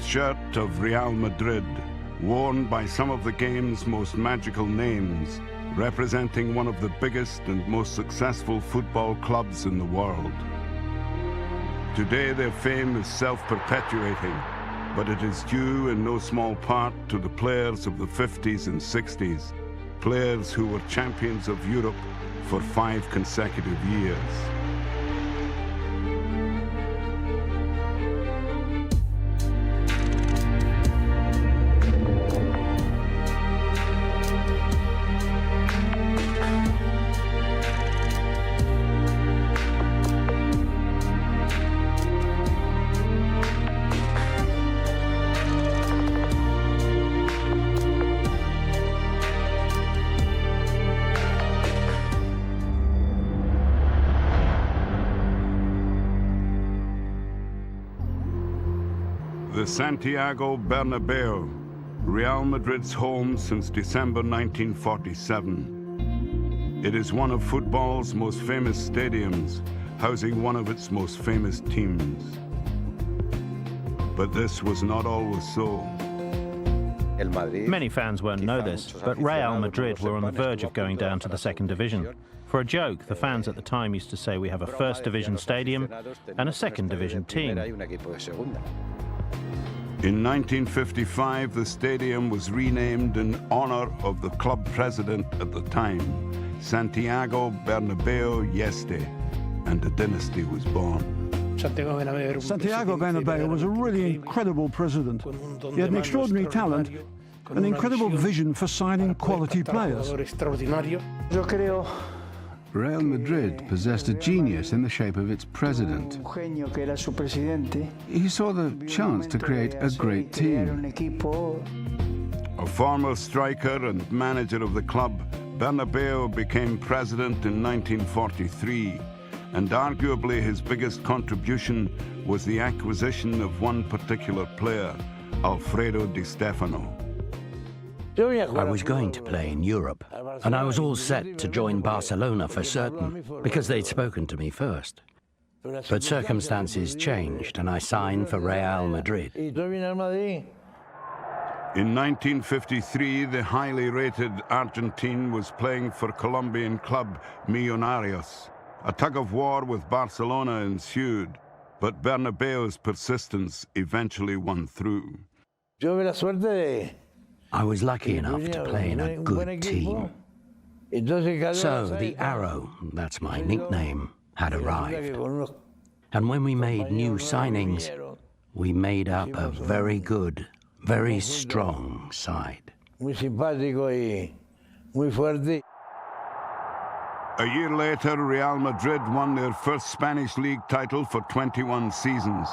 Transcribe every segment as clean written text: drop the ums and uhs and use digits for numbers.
shirt of Real Madrid, worn by some of the game's most magical names, representing one of the biggest and most successful football clubs in the world. Today their fame is self-perpetuating, but it is due in no small part to the players of the 50s and 60s, players who were champions of Europe for 5 consecutive years. The Santiago Bernabeu, Real Madrid's home since December 1947. It is one of football's most famous stadiums, housing one of its most famous teams. But this was not always so. Many fans won't know this, but Real Madrid were on the verge of going down to the second division. For a joke, the fans at the time used to say we have a first division stadium and a second division team. In 1955, the stadium was renamed in honor of the club president at the time, Santiago Bernabeu Yeste, and a dynasty was born. Santiago Bernabeu was a really incredible president. He had an extraordinary talent, an incredible vision for signing quality players. Real Madrid possessed a genius in the shape of its president. He saw the chance to create a great team. A former striker and manager of the club, Bernabeu became president in 1943, and arguably his biggest contribution was the acquisition of one particular player, Alfredo Di Stefano. I was going to play in Europe, and I was all set to join Barcelona for certain, because they'd spoken to me first. But circumstances changed, and I signed for Real Madrid. In 1953, the highly rated Argentine was playing for Colombian club Millonarios. A tug-of-war with Barcelona ensued, but Bernabeu's persistence eventually won through. I was lucky enough to play in a good team. So the Arrow, that's my nickname, had arrived. And when we made new signings, we made up a very good, very strong side. A year later, Real Madrid won their first Spanish league title for 21 seasons.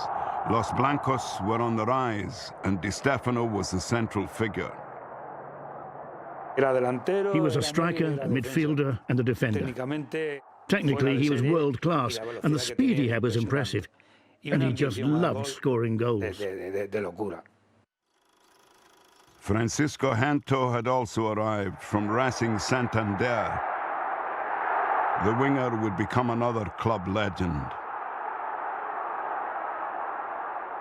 Los Blancos were on the rise, and Di Stefano was the central figure. He was a striker, a midfielder, and a defender. Technically, he was world-class, and the speed he had was impressive. And he just loved scoring goals. Francisco Janto had also arrived from Racing Santander. The winger would become another club legend.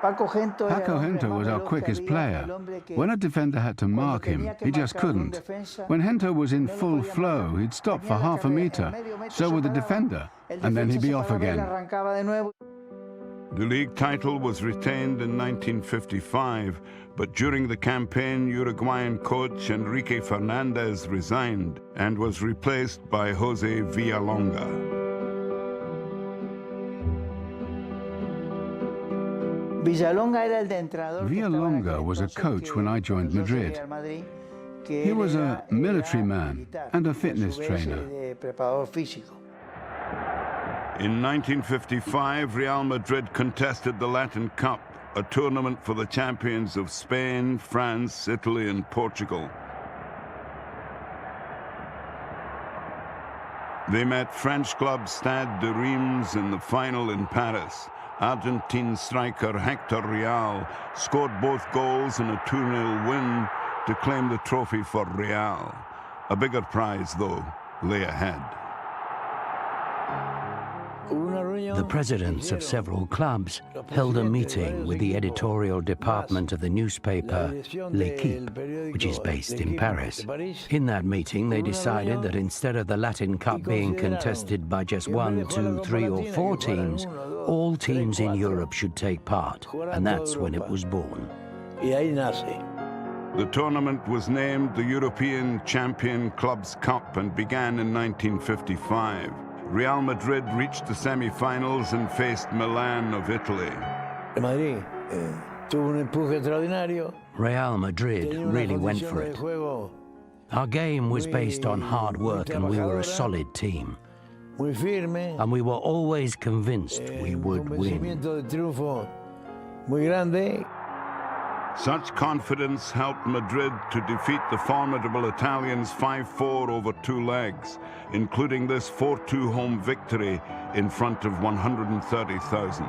Paco Gento was our quickest player. When a defender had to mark him, he just couldn't. When Gento was in full flow, he'd stop for half a meter. So would the defender, and then he'd be off again. The league title was retained in 1955, but during the campaign, Uruguayan coach Enrique Fernandez resigned and was replaced by Jose Villalonga. Villalonga was a coach when I joined Madrid. He was a military man and a fitness trainer. In 1955, Real Madrid contested the Latin Cup, a tournament for the champions of Spain, France, Italy, and Portugal. They met French club Stade de Reims in the final in Paris. Argentine striker Hector Real scored both goals in a 2-0 win to claim the trophy for Real. A bigger prize, though, lay ahead. The presidents of several clubs held a meeting with the editorial department of the newspaper L'Équipe, which is based in Paris. In that meeting, they decided that instead of the Latin Cup being contested by just 1, 2, 3, or 4 teams, all teams in Europe should take part, and that's when it was born. The tournament was named the European Champion Clubs Cup and began in 1955. Real Madrid reached the semi-finals and faced Milan of Italy. Real Madrid really went for it. Our game was based on hard work and we were a solid team. And we were always convinced we would win. Such confidence helped Madrid to defeat the formidable Italians 5-4 over 2 legs, including this 4-2 home victory in front of 130,000.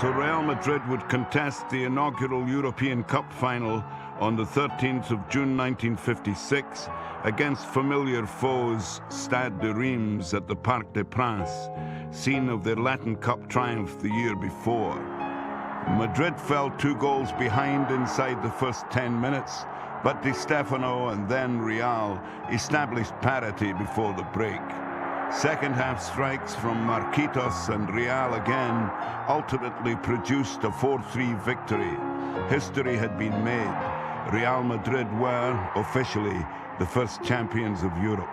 So Real Madrid would contest the inaugural European Cup final on the 13th of June 1956 against familiar foes Stade de Reims at the Parc des Princes, scene of their Latin Cup triumph the year before. Madrid fell 2 goals behind inside the first 10 minutes, but Di Stefano and then Real established parity before the break. Second half strikes from Marquitos and Real again ultimately produced a 4-3 victory. History had been made. Real Madrid were, officially, the first champions of Europe.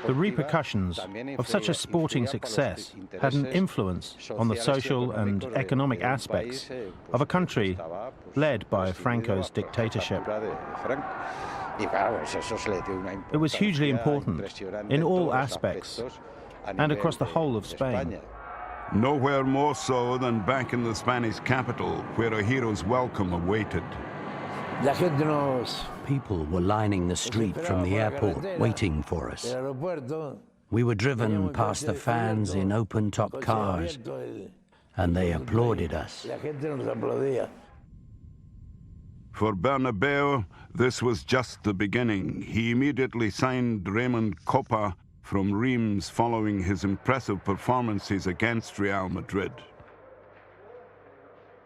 The repercussions of such a sporting success had an influence on the social and economic aspects of a country led by Franco's dictatorship. It was hugely important in all aspects and across the whole of Spain. Nowhere more so than back in the Spanish capital, where a hero's welcome awaited. People were lining the street from the airport, waiting for us. We were driven past the fans in open-top cars, and they applauded us. For Bernabeu, this was just the beginning. He immediately signed Raymond Kopa from Reims following his impressive performances against Real Madrid.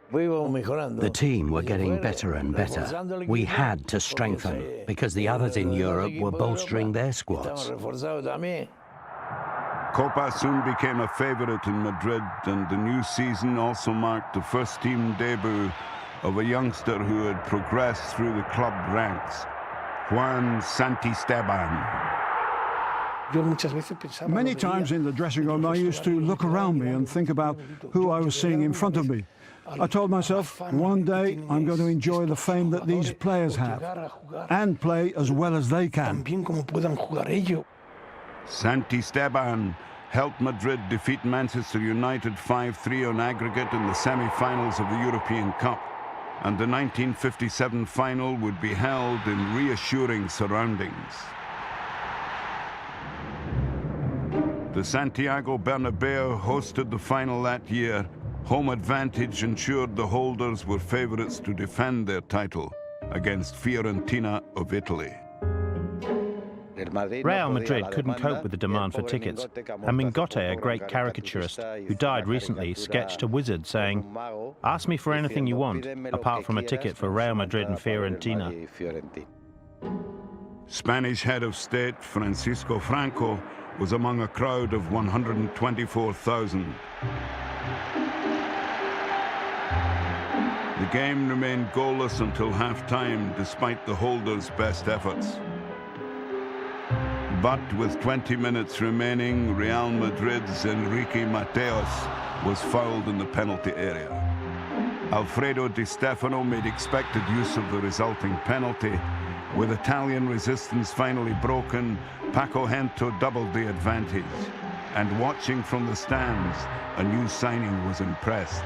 The team were getting better and better. We had to strengthen because the others in Europe were bolstering their squads. Kopa soon became a favorite in Madrid, and the new season also marked the first team debut of a youngster who had progressed through the club ranks, Juan Santisteban. Many times in the dressing room, I used to look around me and think about who I was seeing in front of me. I told myself, one day I'm going to enjoy the fame that these players have and play as well as they can. Santisteban helped Madrid defeat Manchester United 5-3 on aggregate in the semi-finals of the European Cup, and the 1957 final would be held in reassuring surroundings. The Santiago Bernabeu hosted the final that year. Home advantage ensured the holders were favourites to defend their title against Fiorentina of Italy. Real Madrid couldn't cope with the demand for tickets, and Mingote, a great caricaturist who died recently, sketched a wizard saying, "Ask me for anything you want, apart from a ticket for Real Madrid and Fiorentina." Spanish head of state Francisco Franco was among a crowd of 124,000. The game remained goalless until half-time, despite the holders' best efforts. But with 20 minutes remaining, Real Madrid's Enrique Mateos was fouled in the penalty area. Alfredo Di Stefano made expected use of the resulting penalty. With Italian resistance finally broken, Paco Gento doubled the advantage. and watching from the stands, a new signing was impressed.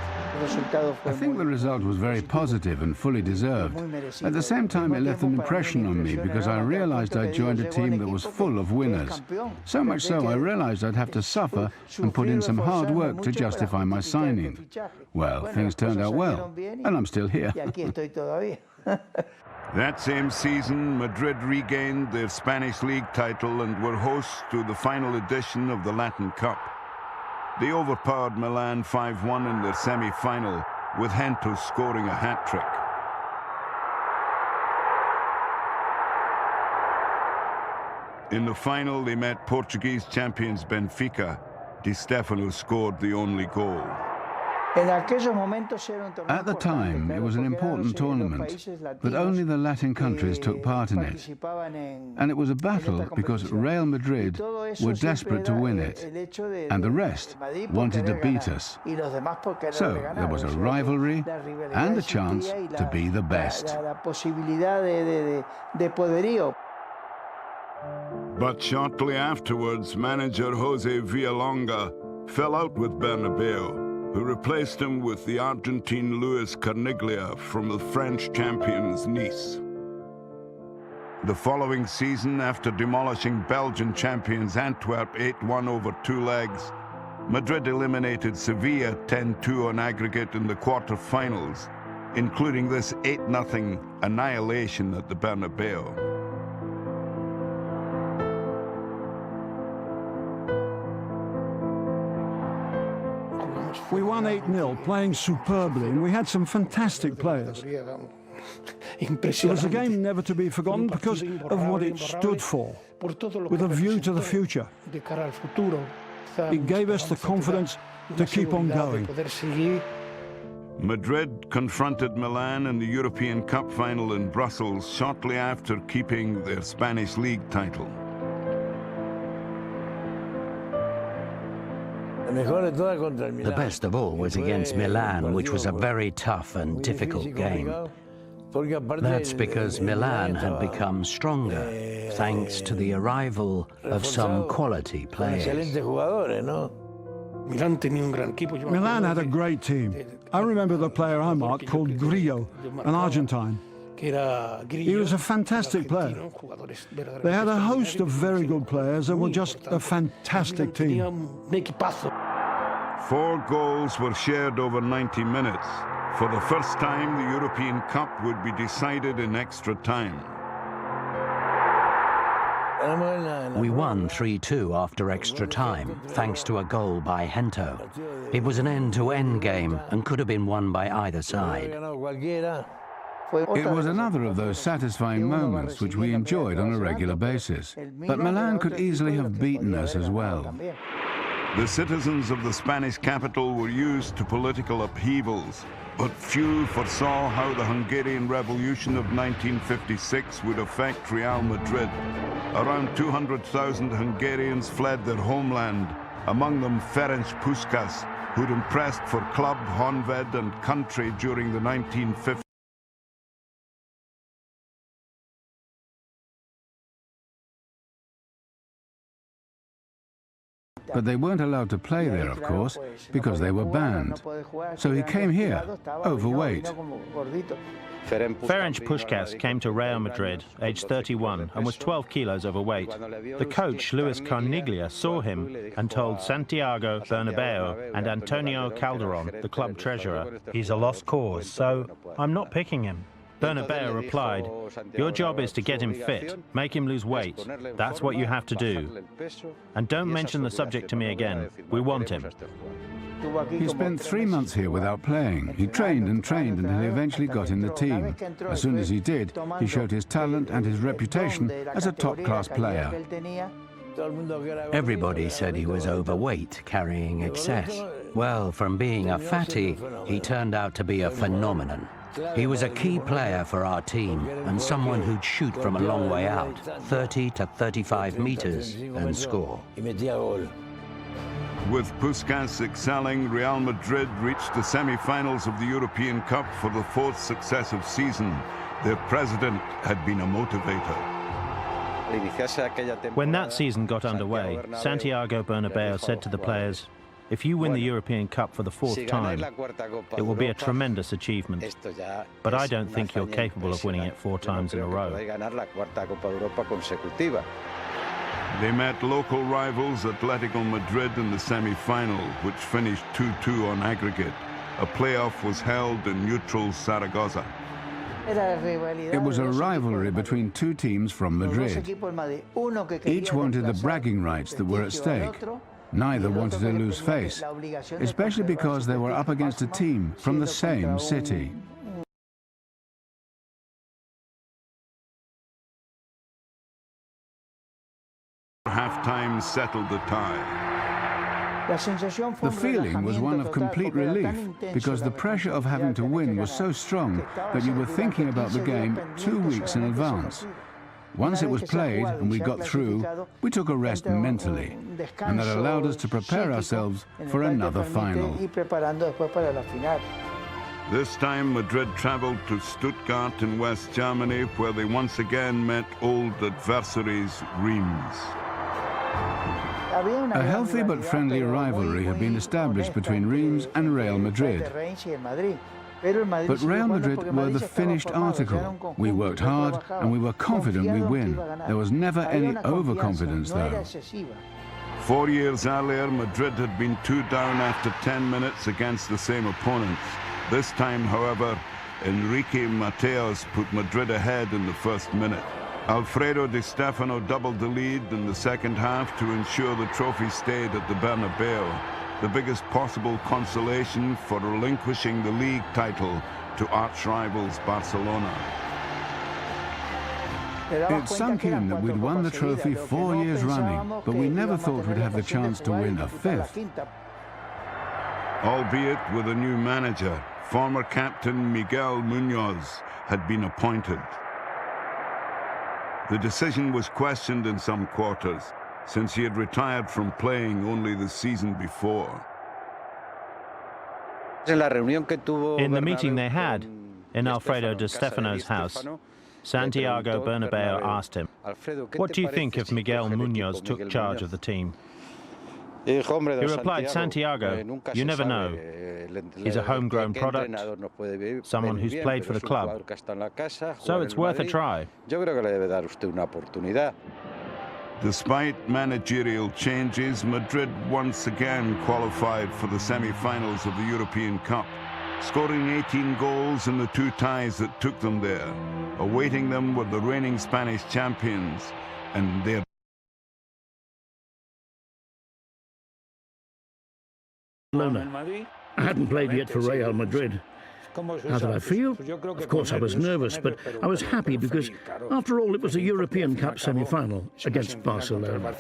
I think the result was very positive and fully deserved. At the same time, it left an impression on me because I realized I joined a team that was full of winners. So much so, I realized I'd have to suffer and put in some hard work to justify my signing. Well, things turned out well, and I'm still here. That same season, Madrid regained their Spanish league title and were hosts to the final edition of the Latin Cup. They overpowered Milan 5-1 in their semi-final, with Gento scoring a hat-trick. In the final, they met Portuguese champions Benfica. Di Stefano scored the only goal. At the time, it was an important tournament, but only the Latin countries took part in it. And it was a battle because Real Madrid were desperate to win it, and the rest wanted to beat us. So there was a rivalry and a chance to be the best. But shortly afterwards, manager Jose Villalonga fell out with Bernabeu, who replaced him with the Argentine Luis Carniglia from the French champions Nice. The following season, after demolishing Belgian champions Antwerp 8-1 over 2 legs, Madrid eliminated Sevilla 10-2 on aggregate in the quarter-finals, including this 8-0 annihilation at the Bernabeu. We won 8-0, playing superbly, and we had some fantastic players. It was a game never to be forgotten because of what it stood for, with a view to the future. It gave us the confidence to keep on going. Madrid confronted Milan in the European Cup final in Brussels shortly after keeping their Spanish league title. The best of all was against Milan, which was a very tough and difficult game. That's because Milan had become stronger, thanks to the arrival of some quality players. Milan had a great team. I remember the player I marked called Grillo, an Argentine. He was a fantastic player. They had a host of very good players and were just a fantastic team. 4 goals were shared over 90 minutes. For the first time, the European Cup would be decided in extra time. We won 3-2 after extra time, thanks to a goal by Gento. It was an end-to-end game and could have been won by either side. It was another of those satisfying moments which we enjoyed on a regular basis. But Milan could easily have beaten us as well. The citizens of the Spanish capital were used to political upheavals, but few foresaw how the Hungarian Revolution of 1956 would affect Real Madrid. Around 200,000 Hungarians fled their homeland, among them Ferenc Puskás, who'd impressed for club, Honved and country during the 1950s. But they weren't allowed to play there, of course, because they were banned. So he came here, overweight. Ferenc Puskás came to Real Madrid, aged 31, and was 12 kilos overweight. The coach, Luis Carniglia, saw him and told Santiago Bernabeu and Antonio Calderon, the club treasurer, "He's a lost cause, so I'm not picking him." Bernabeu replied, "Your job is to get him fit, make him lose weight. That's what you have to do. And don't mention the subject to me again. We want him." He spent 3 months here without playing. He trained and trained until he eventually got in the team. As soon as he did, he showed his talent and his reputation as a top-class player. Everybody said he was overweight, carrying excess. Well, from being a fatty, he turned out to be a phenomenon. He was a key player for our team and someone who'd shoot from a long way out, 30 to 35 meters, and score. With Puskás excelling, Real Madrid reached the semi-finals of the European Cup for the 4th successive season. Their president had been a motivator. When that season got underway, Santiago Bernabeu said to the players, "If you win the European Cup for the fourth time, it will be a tremendous achievement. But I don't think you're capable of winning it 4 times in a row." They met local rivals Atletico Madrid in the semi-final, which finished 2-2 on aggregate. A playoff was held in neutral Zaragoza. It was a rivalry between 2 teams from Madrid. Each wanted the bragging rights that were at stake. Neither wanted to lose face, especially because they were up against a team from the same city. Half-time settled the tie. The feeling was one of complete relief because the pressure of having to win was so strong that you were thinking about the game 2 weeks in advance. Once it was played and we got through, we took a rest mentally, and that allowed us to prepare ourselves for another final. This time Madrid travelled to Stuttgart in West Germany, where they once again met old adversaries, Reims. A healthy but friendly rivalry had been established between Reims and Real Madrid. But Real Madrid were the finished article. We worked hard and we were confident we'd win. There was never any overconfidence, though. 4 years earlier, Madrid had been 2 down after 10 minutes against the same opponents. This time, however, Enrique Mateos put Madrid ahead in the first minute. Alfredo Di Stefano doubled the lead in the second half to ensure the trophy stayed at the Bernabeu, the biggest possible consolation for relinquishing the league title to arch-rivals Barcelona. It sunk in that we'd won the trophy 4 years running, but we never thought we'd have the chance to win a 5th. Albeit with a new manager, former captain Miguel Munoz had been appointed. The decision was questioned in some quarters, since he had retired from playing only the season before. In the meeting they had in Alfredo Di Stefano's house, Santiago Bernabeu asked him, "What do you think if Miguel Munoz took charge of the team?" He replied, "Santiago, you never know. He's a homegrown product, someone who's played for the club, so it's worth a try." Despite managerial changes, Madrid once again qualified for the semi-finals of the European Cup, scoring 18 goals in the 2 ties that took them there. Awaiting them were the reigning Spanish champions and their Barcelona. I hadn't played yet for Real Madrid. How did I feel? Of course I was nervous, but I was happy because, after all, it was a European Cup semi-final against Barcelona.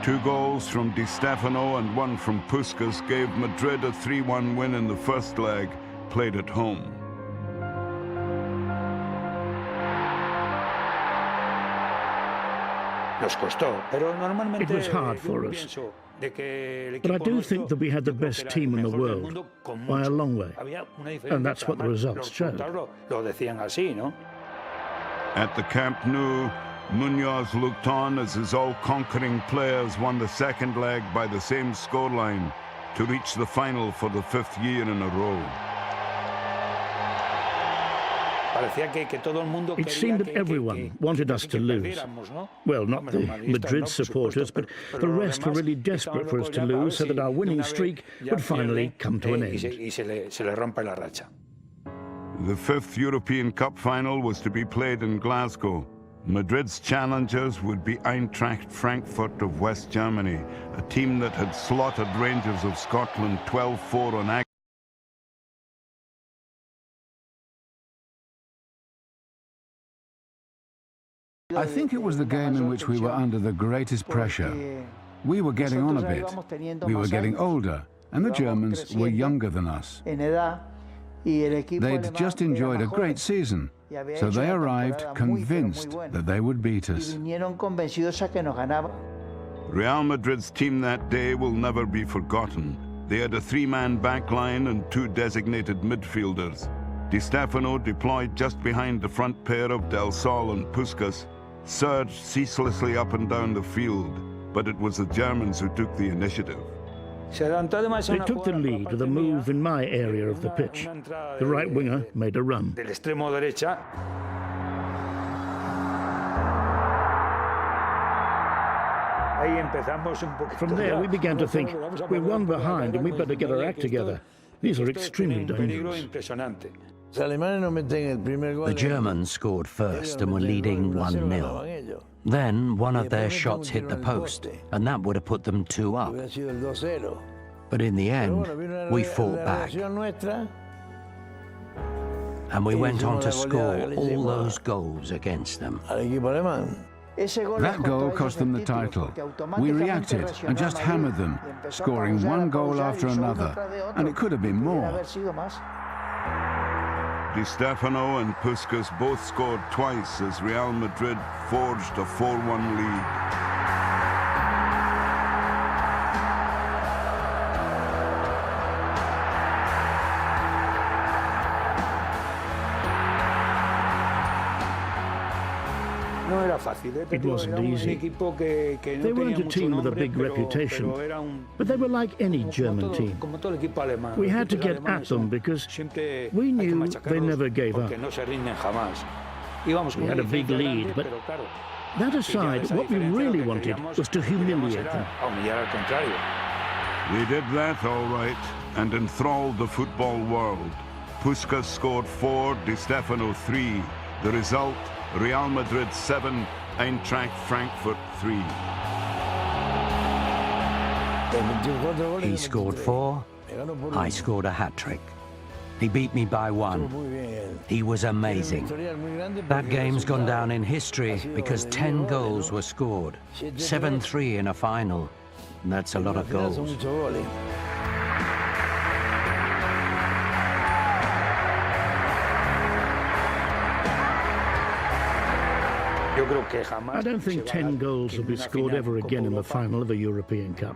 2 goals from Di Stefano and 1 from Puskas gave Madrid a 3-1 win in the first leg, played at home. It was hard for us. But I do think that we had the best team in the world, by a long way. And that's what the results showed. At the Camp Nou, Munoz looked on as his all-conquering players won the second leg by the same scoreline to reach the final for the 5th year in a row. It seemed that everyone wanted us to lose. Well, not the Madrid supporters, but the rest were really desperate for us to lose so that our winning streak would finally come to an end. The 5th European Cup final was to be played in Glasgow. Madrid's challengers would be Eintracht Frankfurt of West Germany, a team that had slaughtered Rangers of Scotland 12-4 on aggregate. I think it was the game in which we were under the greatest pressure. We were getting on a bit. We were getting older, and the Germans were younger than us. They'd just enjoyed a great season, so they arrived convinced that they would beat us. Real Madrid's team that day will never be forgotten. They had a 3-man backline and 2 designated midfielders. Di Stefano, deployed just behind the front pair of Del Sol and Puskás, surged ceaselessly up and down the field, but it was the Germans who took the initiative. They took the lead with a move in my area of the pitch. The right winger made a run. From there, we began to think, we're one behind and we better get our act together. These are extremely dangerous. The Germans scored first and were leading 1-0. Then one of their shots hit the post, and that would have put them 2 up. But in the end, we fought back. And we went on to score all those goals against them. That goal cost them the title. We reacted and just hammered them, scoring one goal after another, and it could have been more. Di Stefano and Puskás both scored twice as Real Madrid forged a 4-1 lead. It wasn't easy. They weren't a team with a big reputation, but they were like any German team. We had to get at them because we knew they never gave up. We had a big lead, but that aside, what we really wanted was to humiliate them. They did that all right and enthralled the football world. Puskás scored 4, Di Stefano 3. The result, Real Madrid 7, Eintracht Frankfurt 3. He scored 4, I scored a hat-trick. He beat me by 1. He was amazing. That game's gone down in history because 10 goals were scored, 7-3 in a final. That's a lot of goals. I don't think 10 goals will be scored ever again in the final of a European Cup.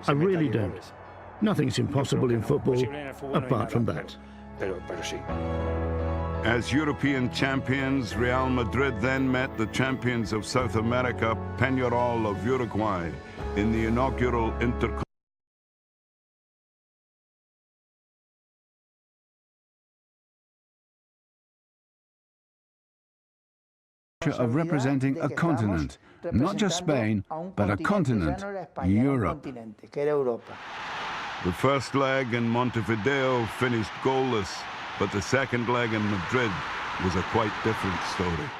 I really don't. Nothing's impossible in football, apart from that. As European champions, Real Madrid then met the champions of South America, Peñarol of Uruguay, in the inaugural Intercontinental of representing a continent, not just Spain, but a continent, Europe. The first leg in Montevideo finished goalless, but the second leg in Madrid was a quite different story.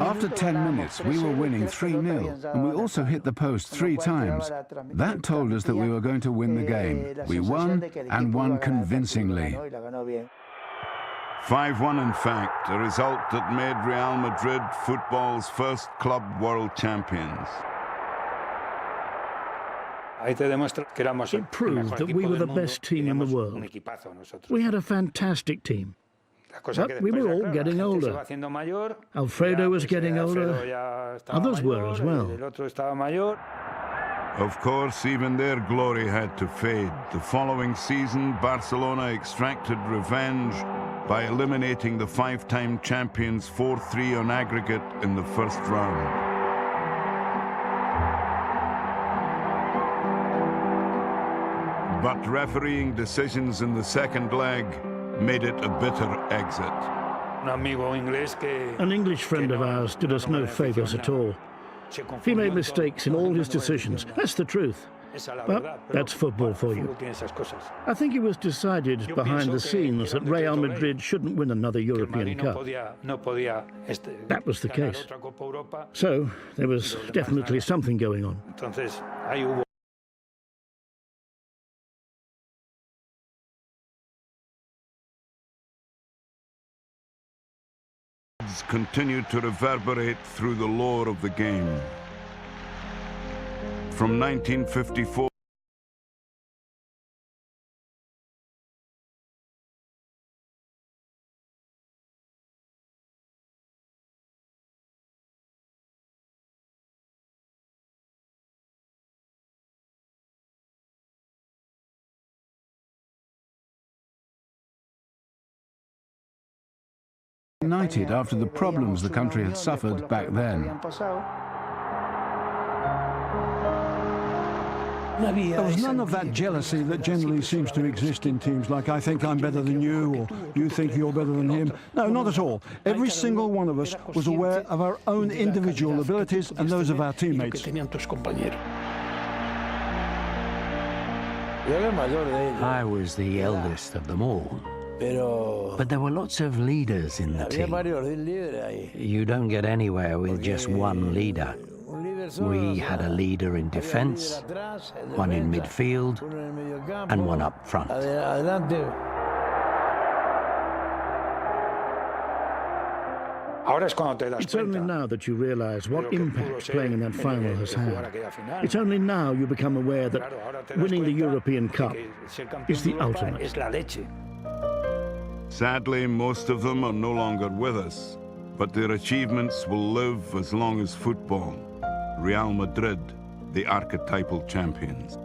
After 10 minutes, we were winning 3-0, and we also hit the post 3 times. That told us that we were going to win the game. We won, and won convincingly. 5-1 in fact, a result that made Real Madrid football's first club world champions. It proved that we were the best team in the world. We had a fantastic team. But we were all getting older. Alfredo was getting older. Others were as well. Of course, even their glory had to fade. The following season, Barcelona extracted revenge by eliminating the 5-time champions 4-3 on aggregate in the first round. But refereeing decisions in the second leg made it a bitter exit. An English friend of ours did us no favours at all. He made mistakes in all his decisions. That's the truth. But that's football for you. I think it was decided behind the scenes that Real Madrid shouldn't win another European Cup. That was the case. So there was definitely something going on. Continued to reverberate through the lore of the game. From 1954 united after the problems the country had suffered back then. There was none of that jealousy that generally seems to exist in teams, like I think I'm better than you, or you think you're better than him. No, not at all. Every single one of us was aware of our own individual abilities and those of our teammates. I was the eldest of them all. But there were lots of leaders in the team. You don't get anywhere with just one leader. We had a leader in defense, one in midfield, and one up front. It's only now that you realize what impact playing in that final has had. It's only now you become aware that winning the European Cup is the ultimate. Sadly, most of them are no longer with us, but their achievements will live as long as football. Real Madrid, the archetypal champions.